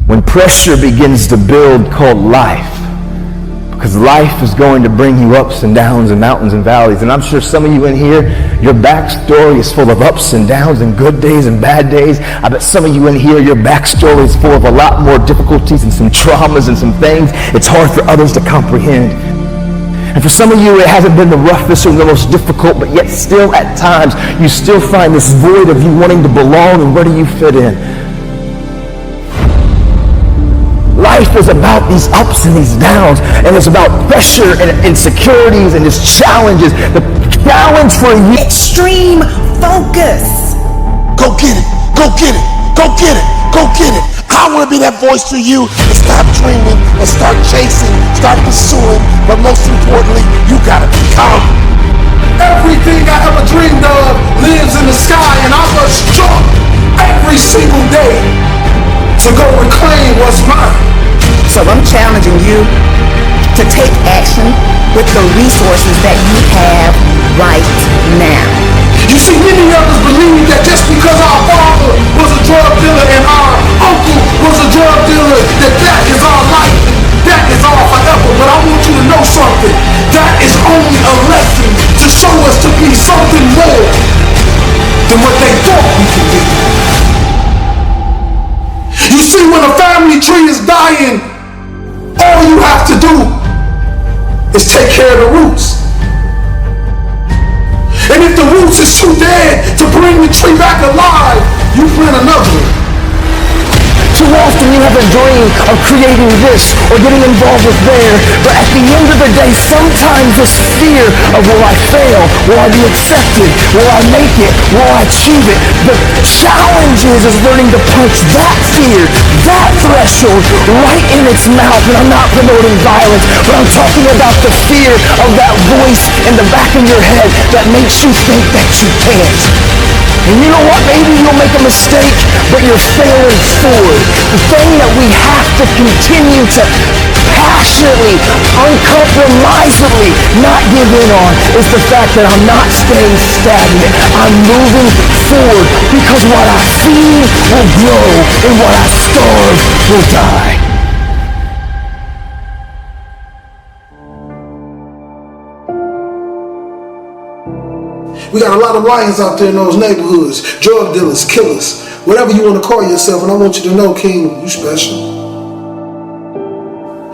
when pressure begins to build called life. Because life is going to bring you ups and downs and mountains and valleys. And I'm sure some of you in here, your backstory is full of ups and downs and good days and bad days. I bet some of you in here, your backstory is full of a lot more difficulties and some traumas and some things it's hard for others to comprehend. And for some of you, it hasn't been the roughest or the most difficult, but yet still at times, you still find this void of you wanting to belong and where do you fit in? Life is about these ups and these downs, and it's about pressure and insecurities and just challenges. The challenge for you. Extreme focus. Go get it. Go get it. Go get it. Go get it. I want to be that voice for you and stop dreaming and start chasing, start pursuing, but most importantly, you got to become. Everything I ever dreamed of lives in the sky, and I must jump every single day to go reclaim what's mine. So I'm challenging you to take action with the resources that you have right now. You see, many of us believe that just because our father was a drug dealer and our uncle was a drug dealer, that is our life, that is our forever. But I want you to know something. That is only a lesson to show us to be something more than what they thought we could be. You see, when a family tree is dying, all you have to do is take care of the roots. And if the roots is too dead to bring the tree back alive, you plant another one. Too often you have a dream of creating this or getting involved with there, but at the end of the day, sometimes this fear of will I fail, will I be accepted, will I make it, will I achieve it? The challenge is learning to punch that fear, that threshold right in its mouth. And I'm not promoting violence, but I'm talking about the fear of that voice in the back of your head that makes you think that you can't. And you know what? Maybe you'll make a mistake, but you're failing forward. The thing that we have to continue to passionately, uncompromisingly not give in on is the fact that I'm not staying stagnant. I'm moving forward because what I feed will grow and what I starve will die. We got a lot of lions out there in those neighborhoods, drug dealers, killers, whatever you want to call yourself. And I want you to know, King, you special.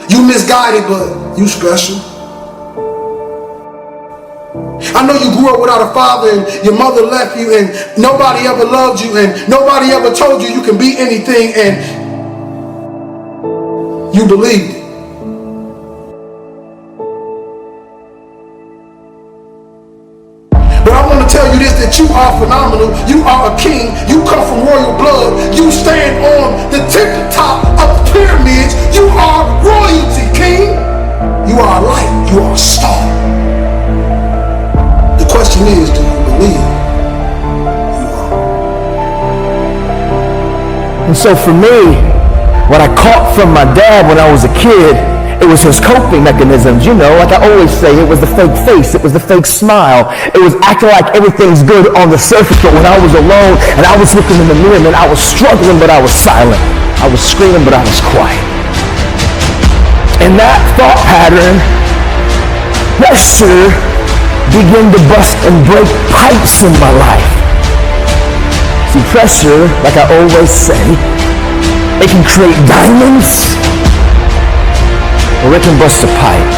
You misguided, but you special. I know you grew up without a father and your mother left you and nobody ever loved you and nobody ever told you you can be anything, and you believed it. But I want to tell you this, that you are phenomenal. You are a king. You come from royal blood. You stand on the tip-top of the pyramids. You are royalty, king. You are a light. You are a star. The question is, do you believe you are? And so for me, what I caught from my dad when I was a kid, it was his coping mechanisms. You know, like I always say, it was the fake face, it was the fake smile, it was acting like everything's good on the surface, but when I was alone and I was looking in the mirror, man, I was struggling, but I was silent. I was screaming, but I was quiet. And that thought pattern, pressure, began to bust and break pipes in my life. See, pressure, like I always say, it can create diamonds, or it can bust a pipe.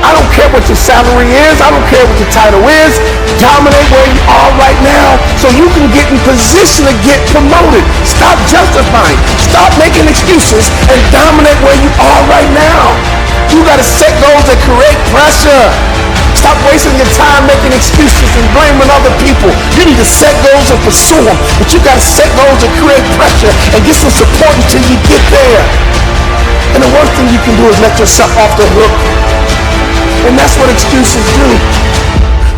I don't care what your salary is. I don't care what your title is. Dominate where you are right now so you can get in position to get promoted. Stop justifying. Stop making excuses and dominate where you are right now. You got to set goals that create pressure. Stop wasting your time making excuses and blaming other people. You need to set goals and pursue them. But you got to set goals and create pressure and get some support until you get there. And the worst thing you can do is let yourself off the hook. And that's what excuses do.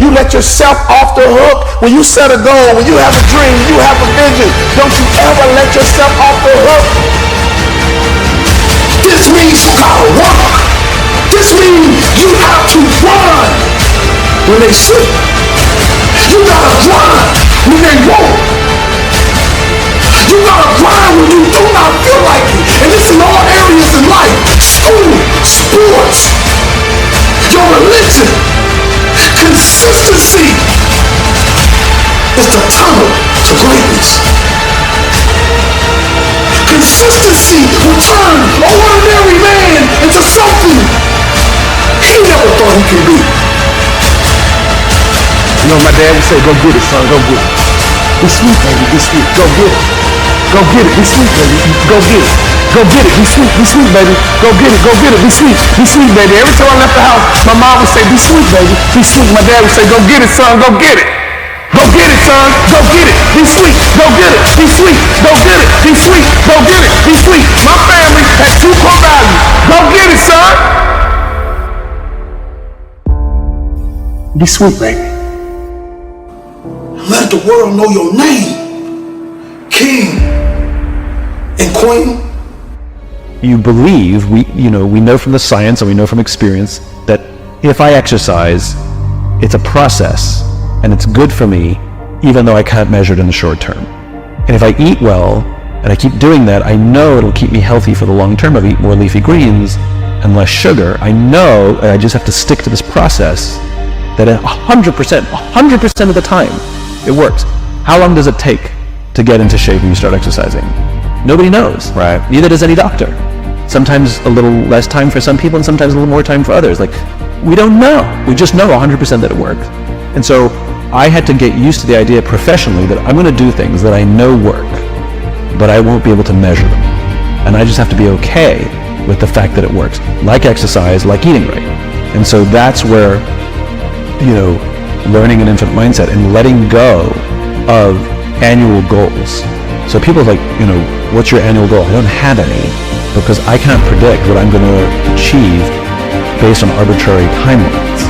You let yourself off the hook when you set a goal, when you have a dream, you have a vision. Don't you ever let yourself off the hook. This means you gotta work. This means you have to run when they sleep. You gotta grind when they won't. You gotta grind when you do not feel like it. And this Consistency is the tunnel to greatness. Consistency will turn an ordinary man into something he never thought he could be. You know, my dad would say, go get it, son, go get it. Be sweet, baby, be sweet, go get it. Go get it, be sweet, baby, go get it. Go get it, be sweet, baby, go get it, be sweet, baby. Every time I left the house, my mom would say, be sweet, baby, be sweet. My dad would say, go get it, son, go get it. Go get it, son, go get it, be sweet, go get it, be sweet, go get it, be sweet, go get it, be sweet. My family has 2 core values. Go get it, son. Be sweet, baby. Let the world know your name, king and queen. You believe, we know from the science and we know from experience that if I exercise, it's a process and it's good for me, even though I can't measure it in the short term. And if I eat well and I keep doing that, I know it'll keep me healthy for the long term. I'll eat more leafy greens and less sugar. I know I just have to stick to this process that 100% of the time, it works. How long does it take to get into shape when you start exercising? Nobody knows. Right. Neither does any doctor. Sometimes a little less time for some people and sometimes a little more time for others. Like, we don't know. We just know 100% that it works. And so I had to get used to the idea professionally that I'm going to do things that I know work, but I won't be able to measure them. And I just have to be okay with the fact that it works. Like exercise, like eating right. And so that's where, learning an infinite mindset and letting go of annual goals. So people are like, what's your annual goal? I don't have any because I can't predict what I'm going to achieve based on arbitrary timelines.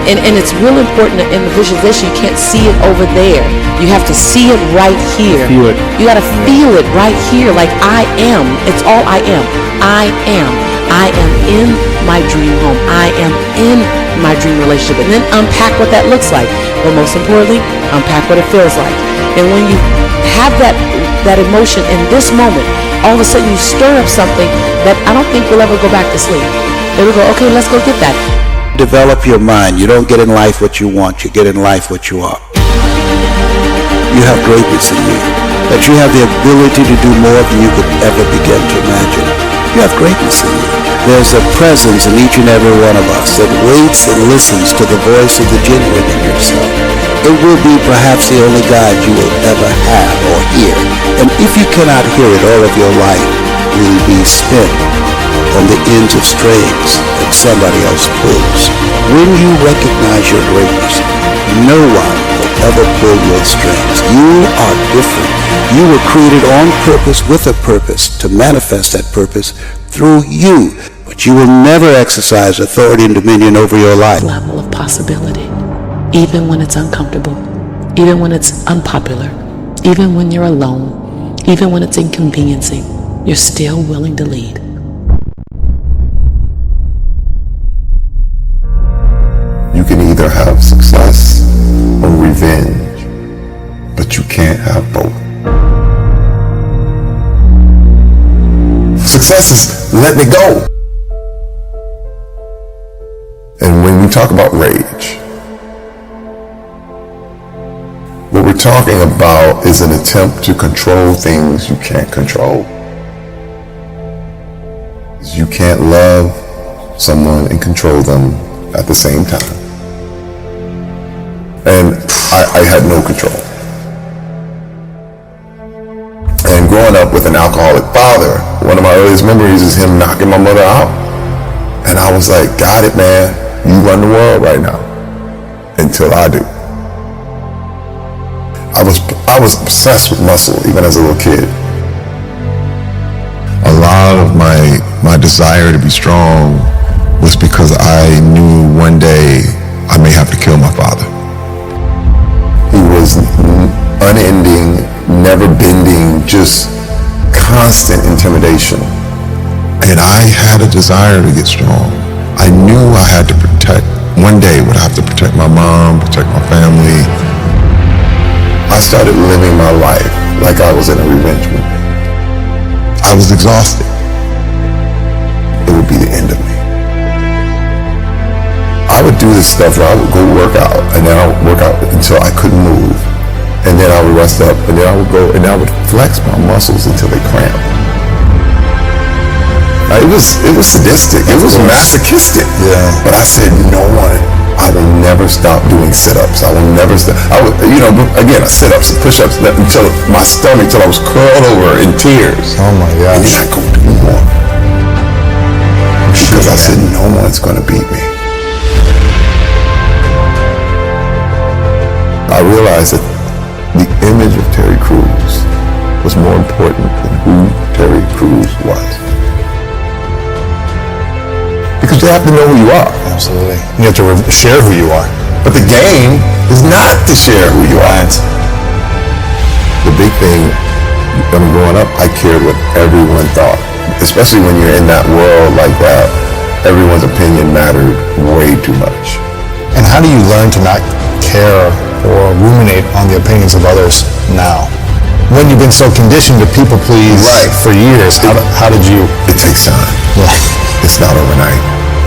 And it's real important in the visualization. You can't see it over there. You have to see it right here. Feel it. You got to feel it right here. Like I am. It's all I am. I am. I am in my dream home. I am in my dream relationship. And then unpack what that looks like. But most importantly, unpack what it feels like. And when you have that emotion in this moment, all of a sudden you stir up something that I don't think will ever go back to sleep. It'll go, okay, let's go get that. Develop your mind. You don't get in life what you want. You get in life what you are. You have greatness in you. That you have the ability to do more than you could ever begin to imagine. You have greatness in you. There's a presence in each and every one of us that waits and listens to the voice of the genuine in yourself. It will be perhaps the only God you will ever have or hear. And if you cannot hear it, all of your life will be spent on the ends of strings that somebody else pulls. When you recognize your greatness, no one will ever pull your strings. You are different. You were created on purpose with a purpose to manifest that purpose through you. But you will never exercise authority and dominion over your life. Level of possibility, even when it's uncomfortable, even when it's unpopular, even when you're alone, even when it's inconveniencing, you're still willing to lead. You can either have success or revenge, but you can't have both. Success is letting it go. And when we talk about rage, what we're talking about is an attempt to control things you can't control. You can't love someone and control them at the same time. And I had no control. And growing up with an alcoholic father, one of my earliest memories is him knocking my mother out. And I was like, got it, man. You run the world right now. Until I do. I was obsessed with muscle even as a little kid. A lot of my desire to be strong was because I knew one day I may have to kill my father. He was unending, never bending, just constant intimidation. And I had a desire to get strong. I knew I had to one day would have to protect my mom, protect my family. I started living my life like I was in a revenge movie. I was exhausted. It would be the end of me. I I would do this stuff where I would go work out, and then I would work out until I couldn't move. And then I would rest up, and then I would go, and I would flex my muscles until they cramped. It was sadistic. It was masochistic. Yeah. But I said, no one. I will never stop doing sit-ups. I will never stop. I would, again, sit-ups and push-ups until my stomach, till I was curled over in tears. Oh my gosh. And then I go do more. Because I said, no one's going to beat me. I realized that the image of Terry Crews was more important than who Terry Crews was. Because you have to know who you are. Absolutely. You have to share who you are. But the game is not to share who you are. The big thing, growing up, I cared what everyone thought. Especially when you're in that world like that, everyone's opinion mattered way too much. And how do you learn to not care or ruminate on the opinions of others now? When you've been so conditioned to people please for years, how did you? It takes time. Yeah. It's not overnight.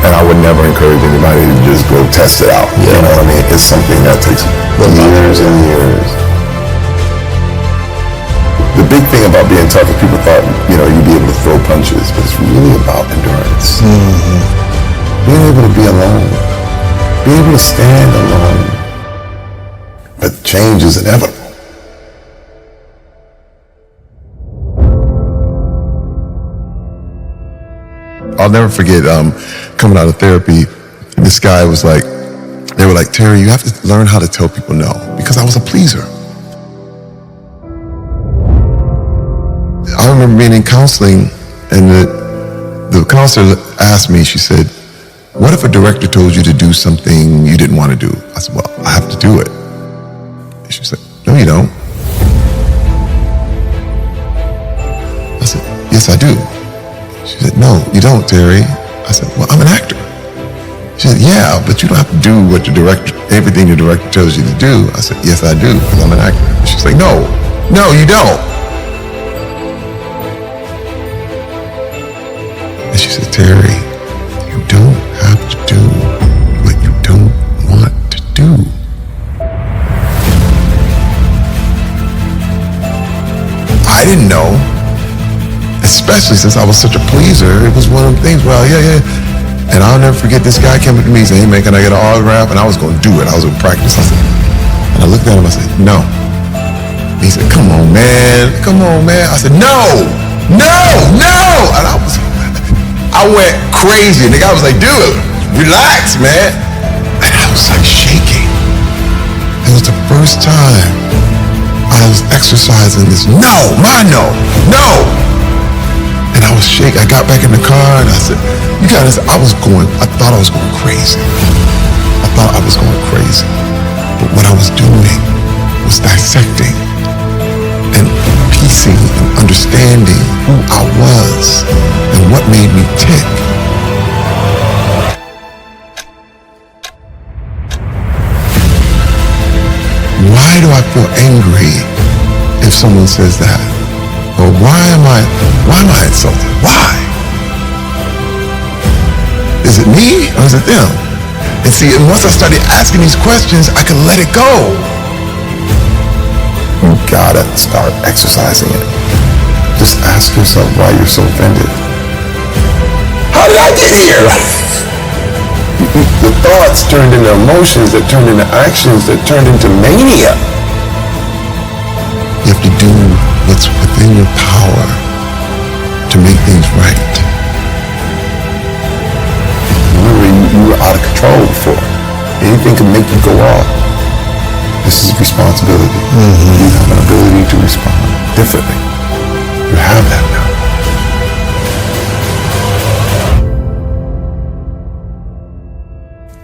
And I would never encourage anybody to just go test it out. Yeah. You know what I mean? It's something that takes years and years. The big thing about being tough is people thought, you'd be able to throw punches, but it's really about endurance. Mm-hmm. Being able to be alone. Being able to stand alone. But change is inevitable. I'll never forget coming out of therapy, this guy was like, they were like, Terry, you have to learn how to tell people no, because I was a pleaser. I remember being in counseling, and the counselor asked me, she said, what if a director told you to do something you didn't want to do? I said, well, I have to do it. And she said, no, you don't. I said, yes, I do. She said, no, you don't, Terry. I said, well, I'm an actor. She said, yeah, but you don't have to do what everything the director tells you to do. I said, yes, I do, because I'm an actor. She's like, no, you don't. And she said, Terry, you don't have to do what you don't want to do. I didn't know. Especially since I was such a pleaser, it was one of the things, well, yeah. And I'll never forget, this guy came up to me and said, hey man, can I get an autograph? And I was going to do it. I was in practice. And I looked at him, I said, no. He said, come on, man. I said, no. And I went crazy. And the guy was like, dude, relax, man. And I was like shaking. It was the first time I was exercising this, no. And I was shaking. I got back in the car and I said, I thought I was going crazy. But what I was doing was dissecting and piecing and understanding who I was and what made me tick. Why do I feel angry if someone says that? Or why am I insulted? Why? Is it me or is it them? And see, and once I started asking these questions, I could let it go. You gotta start exercising it. Just ask yourself why you're so offended. How did I get here? The thoughts turned into emotions, that turned into actions, that turned into mania. You have to do what's within your power to make things right. Remember, you were out of control before. Anything can make you go off. This is responsibility. Mm-hmm. You have an ability to respond differently. You have that now.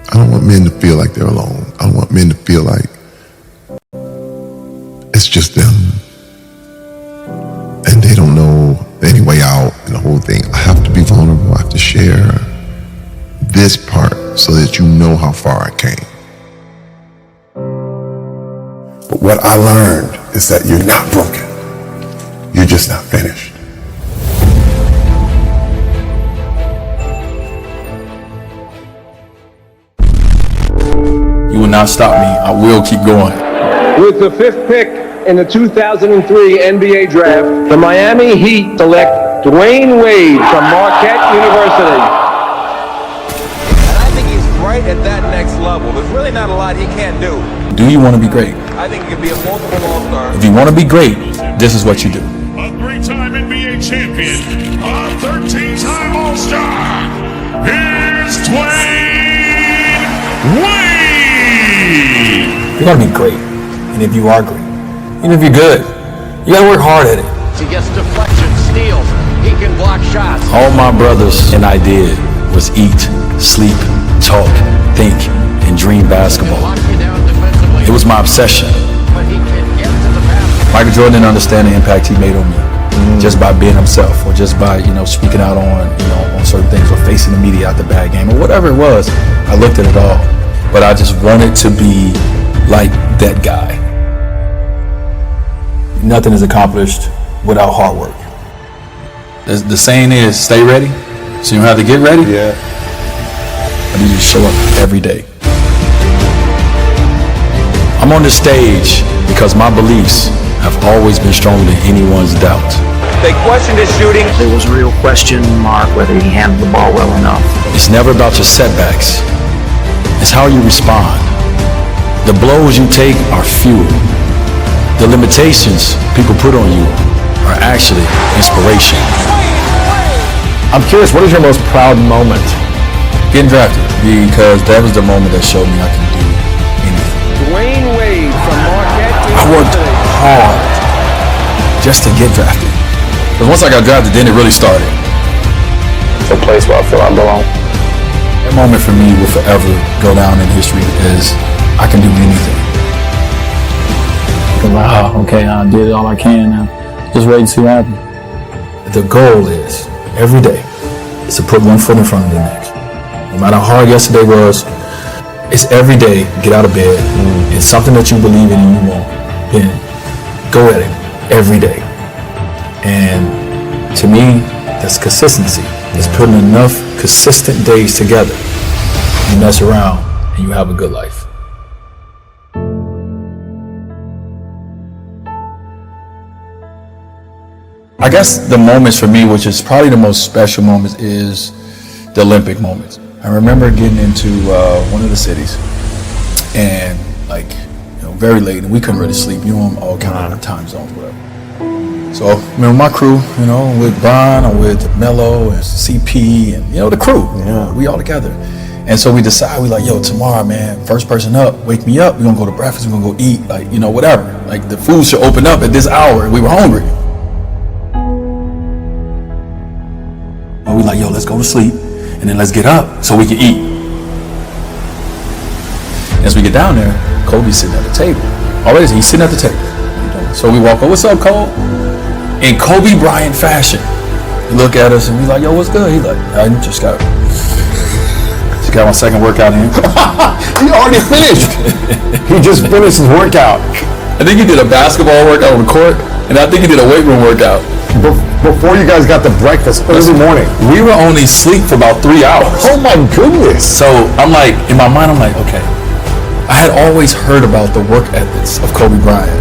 I don't want men to feel like they're alone. I don't want men to feel like it's just them and they don't know any way out and the whole thing. I have to be vulnerable. I have to share this part so that you know how far I came. But what I learned is that you're not broken. You're just not finished. cannot stop me. I will keep going. With the 5th pick in the 2003 NBA Draft, the Miami Heat select Dwayne Wade from Marquette University. And I think he's right at that next level. There's really not a lot he can't do. Do you want to be great? I think he can be a multiple All-Star. If you want to be great, this is what you do. A three-time NBA champion, a 13-time All-Star, here's Dwayne Wade! You got to be great. And if you are great, even if you're good, you got to work hard at it. He gets deflection, steals, he can block shots. All my brothers and I did was eat, sleep, talk, think, and dream basketball. It was my obsession. Michael Jordan didn't understand the impact he made on me just by being himself, or just by, speaking out on, on certain things, or facing the media at the bad game, or whatever it was. I looked at it all, but I just wanted to be like that guy. Nothing is accomplished without hard work. The saying is, stay ready, so you don't have to get ready. Yeah. I need you to show up every day. I'm on this stage because my beliefs have always been stronger than anyone's doubt. They questioned his shooting. There was a real question mark whether he handled the ball well enough. It's never about your setbacks. It's how you respond. The blows you take are few. The limitations people put on you are actually inspiration. I'm curious, what is your most proud moment? Getting drafted, because that was the moment that showed me I can do anything. Dwayne Wade from Marquette University. I worked hard just to get drafted. Because once I got drafted, then it really started. It's a place where I feel I belong. That moment for me will forever go down in history as I can do anything. Wow, okay, I did all I can now. Just wait and see what happens. The goal is, every day, is to put one foot in front of the next. No matter how hard yesterday was, it's every day, get out of bed. It's something that you believe in and you want. Then go at it every day. And to me, that's consistency. It's putting enough consistent days together. You mess around and you have a good life. I guess the moments for me, which is probably the most special moments, is the Olympic moments. I remember getting into one of the cities and very late, and we couldn't really sleep. On all kind of time zones, whatever. So I remember my crew, with Brian, or with Mello and CP, and the crew. We all together. And so we decided, tomorrow, man, first person up, wake me up. We're gonna go to breakfast. We're gonna go eat, whatever. The food should open up at this hour, and we were hungry. And we let's go to sleep, and then let's get up so we can eat. As we get down there, Kobe's sitting at the table. Already, he's sitting at the table. So we walk over, what's up, Cole? In Kobe Bryant fashion. He look at us and we like, yo, what's good? He's like, I just got my second workout in. He already finished. He just finished his workout. I think he did a basketball workout on the court, and I think he did a weight room workout. Before you guys got to breakfast early morning. We were only asleep for about 3 hours. Oh my goodness. So I'm in my mind, I'm okay. I had always heard about the work ethics of Kobe Bryant,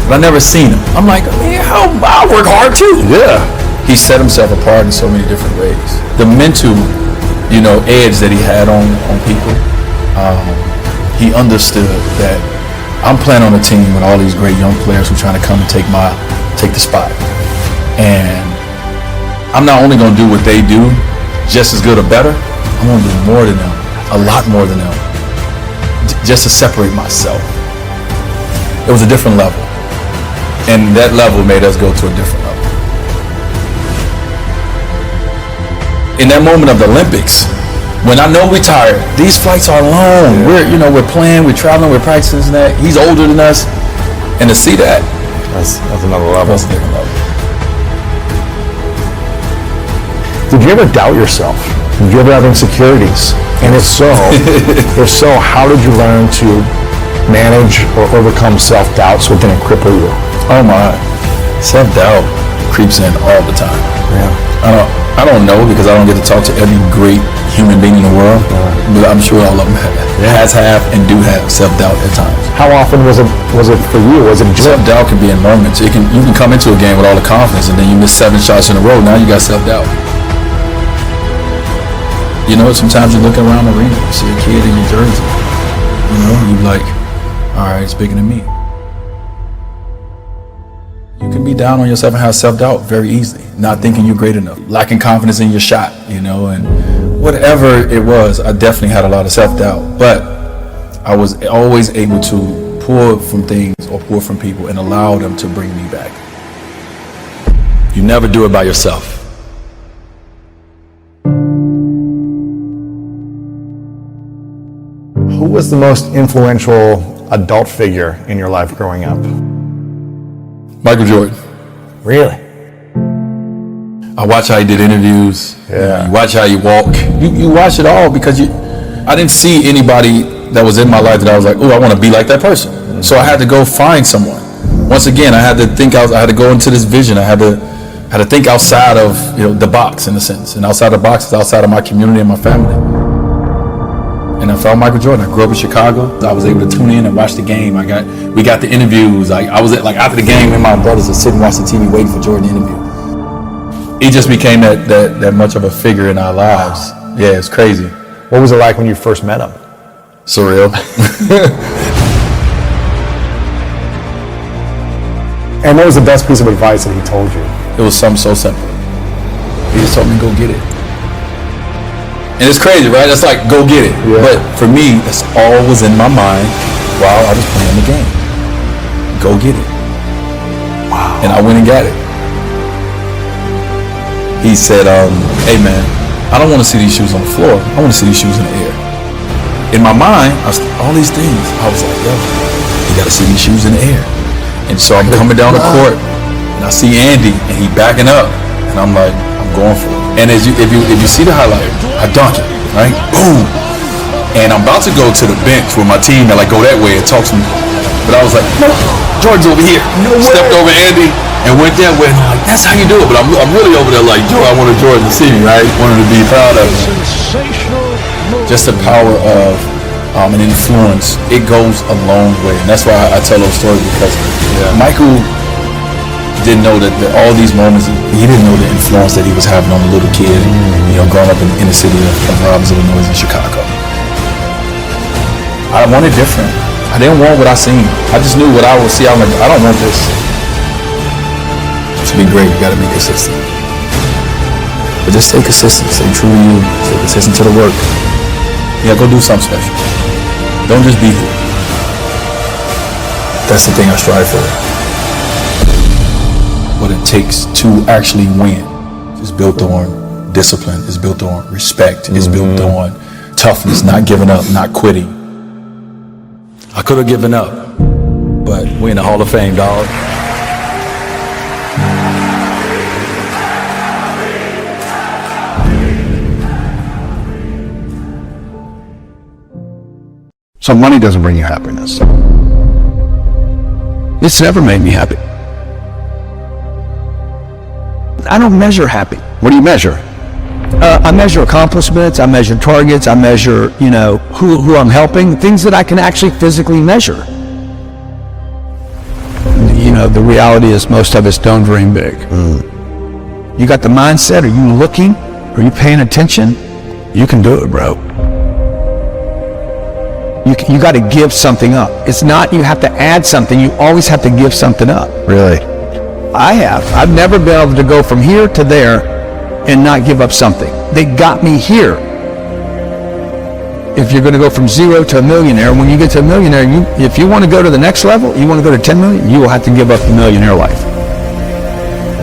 but I never seen him. I'm I work hard too. Yeah. He set himself apart in so many different ways. The mental, edge that he had on people, he understood that I'm playing on a team with all these great young players who are trying to come and take the spot. And I'm not only going to do what they do, just as good or better, I'm going to do more than them, a lot more than them, just to separate myself. It was a different level. And that level made us go to a different level. In that moment of the Olympics, when I know we're tired, these flights are long. Yeah. We're playing, we're traveling, we're practicing and that. He's older than us. And to see that, that's another level. That's a different level. Did you ever doubt yourself? Did you ever have insecurities? And if so, how did you learn to manage or overcome self-doubt so it didn't cripple you? Oh my, self-doubt creeps in all the time. Yeah. I don't know, because I don't get to talk to every great human being in the world, but I'm sure all of them have and do have self-doubt at times. How often was it for you? Was it self-doubt can be in moments. You can come into a game with all the confidence and then you miss 7 shots in a row. Now you got self-doubt. You know, sometimes you look around the arena, you see a kid in your jersey. You know, you're like, all right, it's bigger than me. You can be down on yourself and have self-doubt very easily, not thinking you're great enough, lacking confidence in your shot, you know, and whatever it was, I definitely had a lot of self-doubt, but I was always able to pour from things or pour from people and allow them to bring me back. You never do it by yourself. Who was the most influential adult figure in your life growing up? Michael Jordan. Really? I watch how he did interviews. Yeah. You watch how he walk. You watch it all because I didn't see anybody that was in my life that I was like, oh, I want to be like that person. Mm-hmm. So I had to go find someone. Once again, I had to think out. I had to go into this vision. I had to think outside of the box in a sense, and outside the box is outside of my community and my family. And I found Michael Jordan. I grew up in Chicago. I was able to tune in and watch the game. We got the interviews. I was after the game, me and my brothers would sit and watch the TV waiting for Jordan to interview. He just became that much of a figure in our lives. Yeah, it's crazy. What was it like when you first met him? Surreal. And what was the best piece of advice that he told you? It was something so simple. He just told me, go get it. And it's crazy, right? It's like, go get it. Yeah. But for me, that's all was in my mind while I was playing the game. Go get it. Wow. And I went and got it. He said, hey man, I don't want to see these shoes on the floor. I want to see these shoes in the air. In my mind, all these things, I was like, yo, you got to see these shoes in the air. And so I'm coming down the court, and I see Andy, and he backing up, and I'm like, I'm going for it. And if you see the highlight, I dunk it, right? Boom. And I'm about to go to the bench with my team that go that way and talk to me. But I was like, no, Jordan's over here. Stepped over Andy and went that way. And I'm like, that's how you do it. But I'm really over there like, I wanted Jordan to see me, right? Wanted to be proud of him. Just the power of an influence. It goes a long way. And that's why I tell those stories, because Michael didn't know that all these moments, he didn't know the influence that he was having on a little kid, growing up in the city of Robbins, Illinois, in Chicago. I wanted different. I didn't want what I seen. I just knew what I would see. I'm like, I don't want this. To be great, you gotta be consistent. But just stay consistent, stay true to you, stay consistent to the work. Yeah, go do something special. Don't just be here. That's the thing I strive for. What it takes to actually win is built on discipline, is built on respect, is built on toughness, not giving up, not quitting. I could have given up, but we're in the Hall of Fame, dog. So money doesn't bring you happiness. It's never made me happy. I don't measure happy. What do you measure? I measure accomplishments, I measure targets, I measure, who I'm helping, things that I can actually physically measure. The reality is most of us don't dream big. You got the mindset, are you looking? Are you paying attention? You can do it, bro. You got to give something up. It's not you have to add something, you always have to give something up. Really? I've never been able to go from here to there and not give up something. They got me here. If you're going to go from zero to a millionaire, when you get to a millionaire, if you want to go to the next level, you want to go to 10 million, you will have to give up the millionaire life.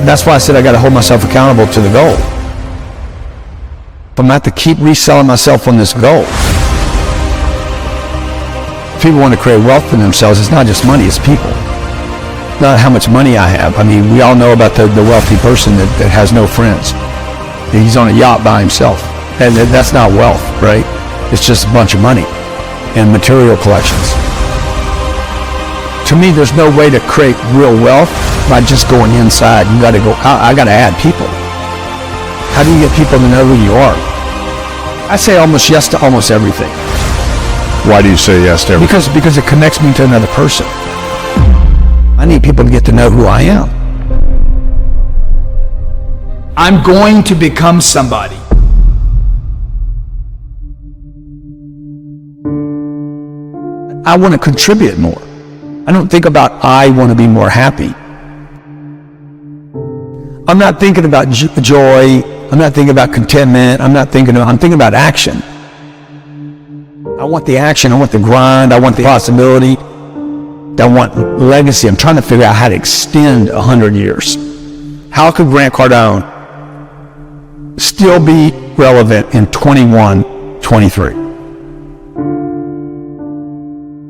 That's why I said I got to hold myself accountable to the goal. If I'm going to have to keep reselling myself on this goal. People want to create wealth for themselves. It's not just money, it's people. Not how much money I have. I mean, we all know about the wealthy person that has no friends. He's on a yacht by himself. And that's not wealth, right? It's just a bunch of money and material collections. To me, there's no way to create real wealth by just going inside. You got to go, I got to add people. How do you get people to know who you are? I say almost yes to almost everything. Why do you say yes to everything? Because it connects me to another person. I need people to get to know who I am. I'm going to become somebody. I want to contribute more. I don't think about I want to be more happy. I'm not thinking about joy. I'm not thinking about contentment. I'm thinking about action. I want the action. I want the grind. I want the possibility. I want legacy. I'm trying to figure out how to extend 100 years. How could Grant Cardone still be relevant in 21, 23?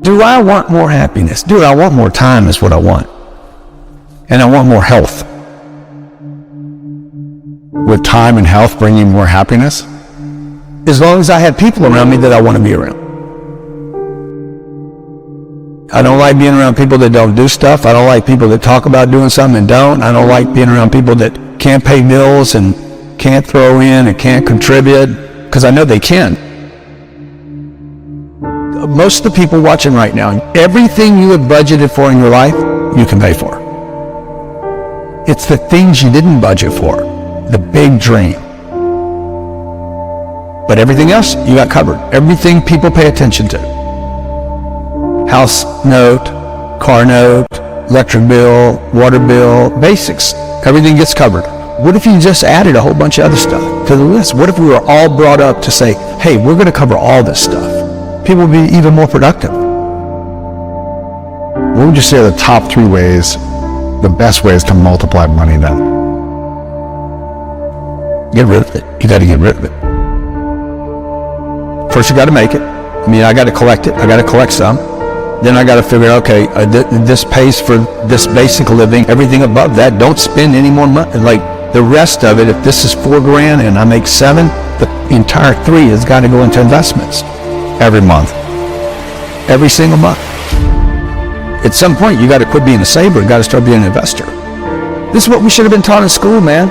Do I want more happiness? Dude, I want more time is what I want. And I want more health. Would time and health bring you more happiness? As long as I have people around me that I want to be around. I don't like being around people that don't do stuff. I don't like people that talk about doing something and don't. I don't like being around people that can't pay bills and can't throw in and can't contribute, because I know they can. Most of the people watching right now, everything you have budgeted for in your life, you can pay for. It's the things you didn't budget for, the big dream. But everything else, you got covered. Everything people pay attention to. House note, car note, electric bill, water bill, basics. Everything gets covered. What if you just added a whole bunch of other stuff to the list? What if we were all brought up to say, hey, we're going to cover all this stuff? People would be even more productive. What would you say are the top 3 ways, the best ways to multiply money then? Get rid of it. You got to get rid of it. First, you got to make it. I mean, I got to collect it. I got to collect some. Then I got to figure out, okay, this pays for this basic living. Everything above that, don't spend any more money. Like the rest of it, if this is $4,000 and I make 7, the entire 3 has got to go into investments. Every month. Every single month. At some point, you got to quit being a saver. You got to start being an investor. This is what we should have been taught in school, man.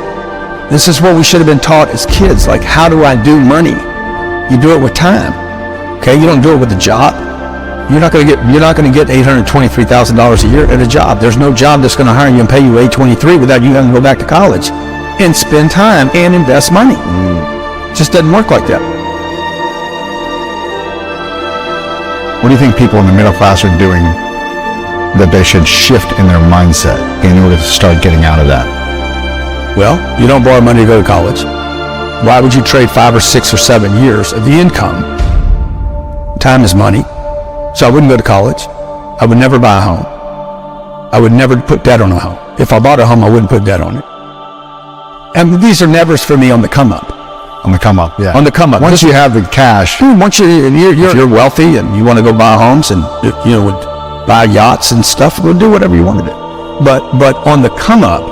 This is what we should have been taught as kids. Like, how do I do money? You do it with time. Okay, you don't do it with a job. You're not going to get $823,000 a year at a job. There's no job that's going to hire you and pay you $823 without you having to go back to college and spend time and invest money. It just doesn't work like that. What do you think people in the middle class are doing that they should shift in their mindset in order to start getting out of that? Well, you don't borrow money to go to college. Why would you trade 5 or 6 or 7 years of the income? Time is money. So I wouldn't go to college. I would never buy a home. I would never put debt on a home. If I bought a home, I wouldn't put debt on it. And these are nevers for me on the come up. On the come up, yeah. On the come up. Once you have the cash. Once you're wealthy and you want to go buy homes and buy yachts and stuff, we'll do whatever you want to do. But on the come up,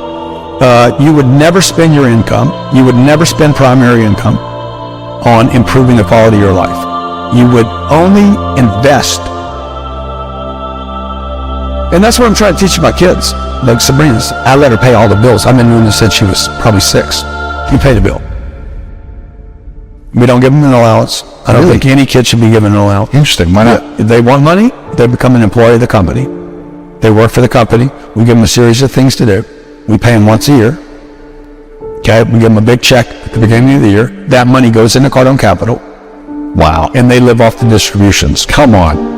you would never spend your income. You would never spend primary income on improving the quality of your life. You would only invest. And that's what I'm trying to teach my kids. Like Sabrina's, I let her pay all the bills. I've been doing this since she was probably 6. You pay the bill. We don't give them an allowance. I don't think any kid should be given an allowance. Interesting. Why not? If they want money, they become an employee of the company. They work for the company. We give them a series of things to do. We pay them once a year. Okay, we give them a big check at the beginning of the year. That money goes into Cardone Capital. Wow. And they live off the distributions. Come on.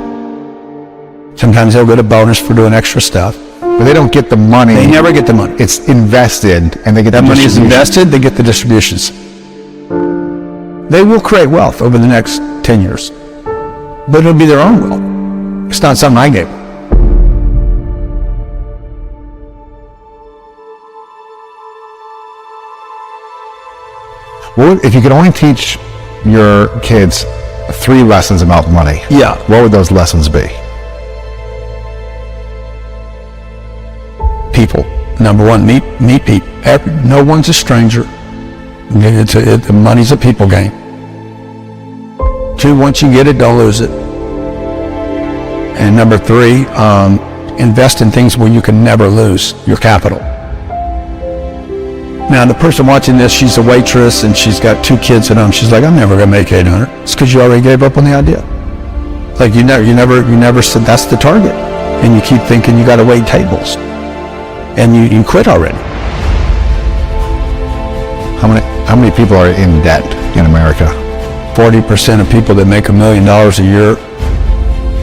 Sometimes they'll get a bonus for doing extra stuff. But they don't get the money. They never get the money. It's invested, and they get that money is invested. They get the distributions. They will create wealth over the next 10 years. But it'll be their own wealth. It's not something I gave them. Well, if you could only teach your kids 3 lessons about money, what would those lessons be? People. Number 1, meet people. No one's a stranger. The money's a people game. 2, once you get it, don't lose it. And number 3, invest in things where you can never lose your capital. Now, the person watching this, she's a waitress and she's got 2 kids at home. She's like, I'm never gonna make 800. It's because you already gave up on the idea. Like you never said that's the target, and you keep thinking you got to wait tables, and you quit already. How many people are in debt in America? 40% of people that make $1 million a year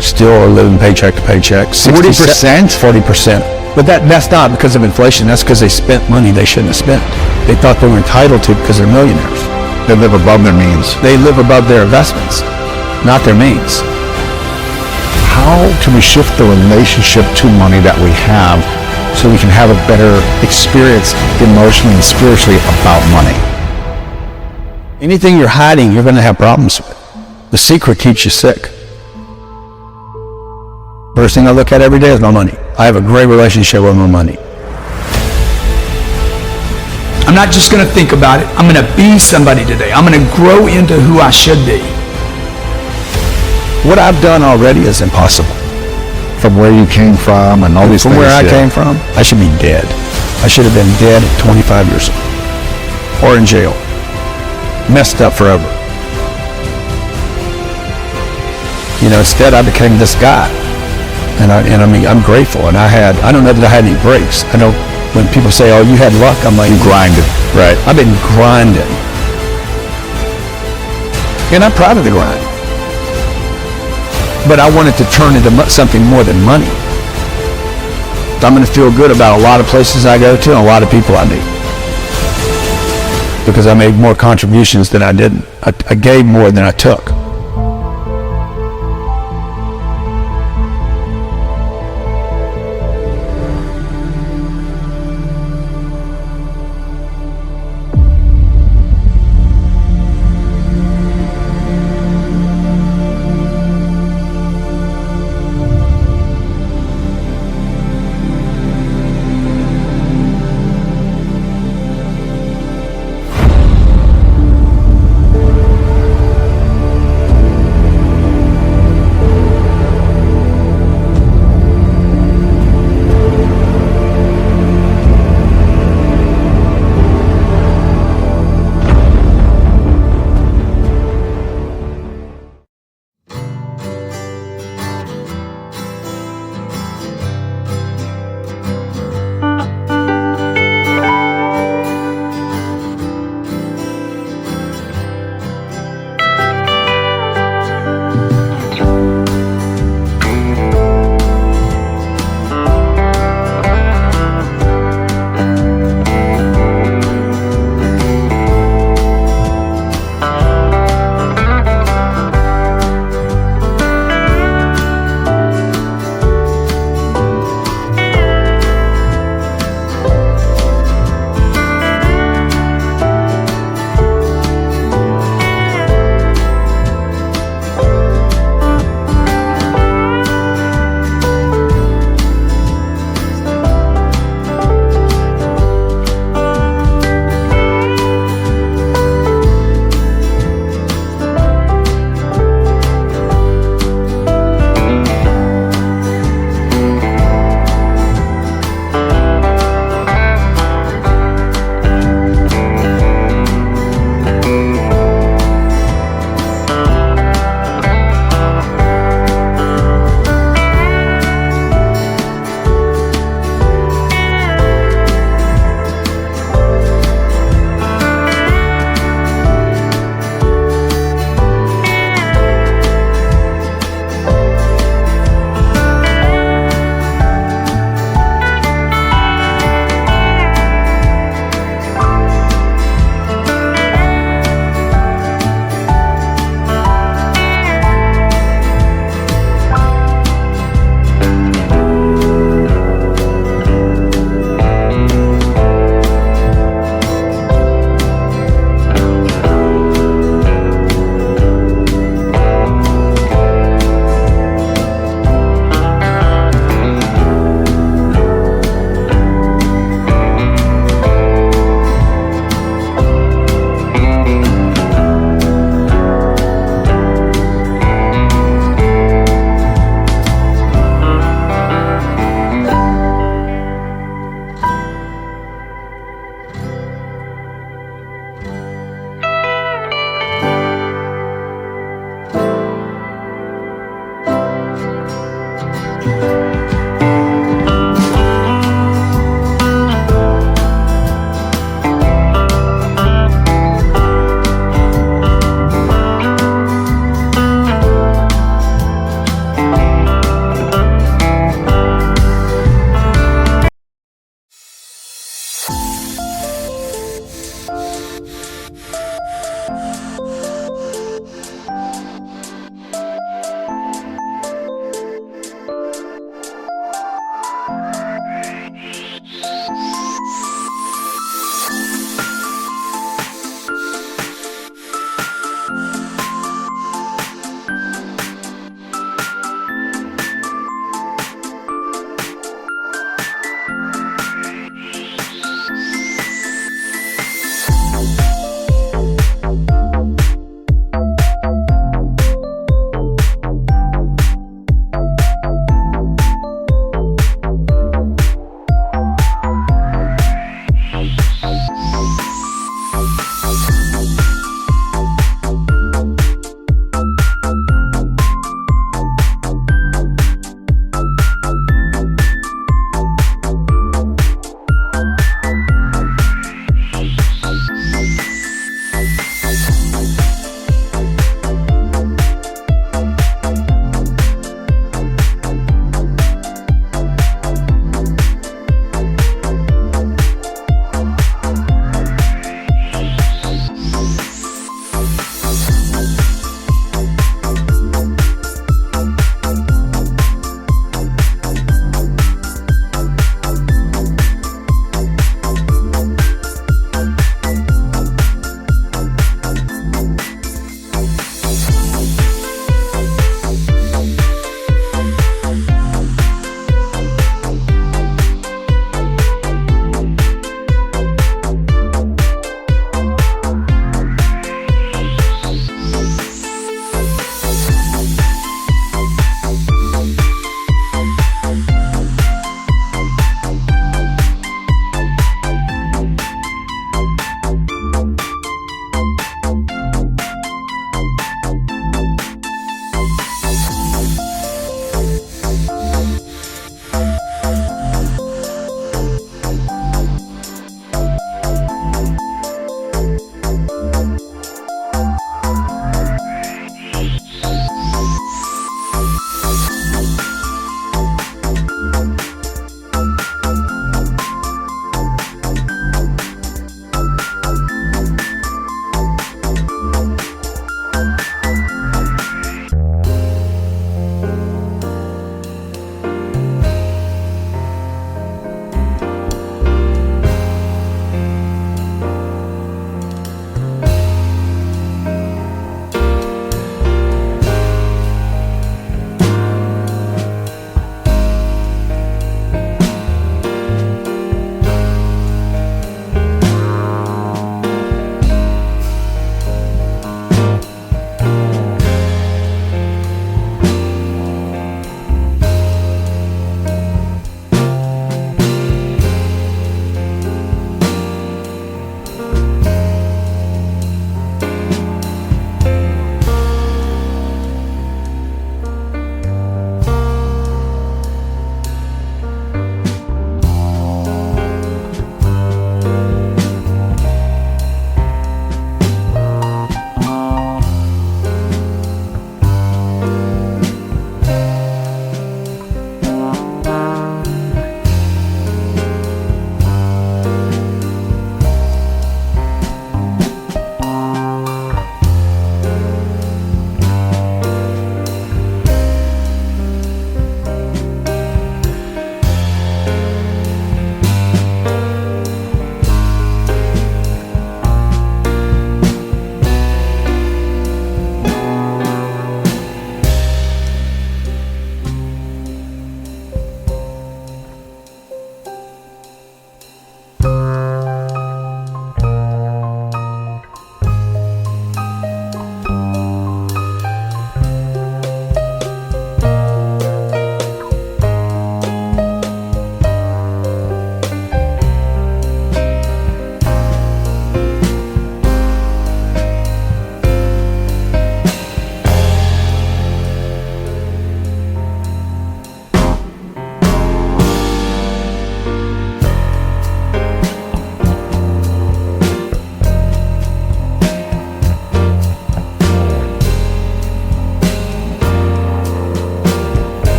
still are living paycheck to paycheck. 40%? 40%. But that's not because of inflation. That's because they spent money they shouldn't have spent. They thought they were entitled to because they're millionaires. They live above their means. They live above their investments, not their means. How can we shift the relationship to money that we have so we can have a better experience emotionally and spiritually about money? Anything you're hiding, you're going to have problems with. The secret keeps you sick. First thing I look at every day is my money. I have a great relationship with my money. I'm not just going to think about it. I'm going to be somebody today. I'm going to grow into who I should be. What I've done already is impossible. From where you came from and all these things. From where I came from, I should be dead. I should have been dead at 25 years old. Or in jail. Messed up forever. You know, instead I became this guy. And I mean, I'm grateful. And I don't know that I had any breaks. I know when people say, oh, you had luck, I'm like, you grinded. Right. I've been grinding. And I'm proud of the grind. But I wanted to turn into something more than money. So I'm going to feel good about a lot of places I go to and a lot of people I meet. Because I made more contributions than I didn't. I gave more than I took.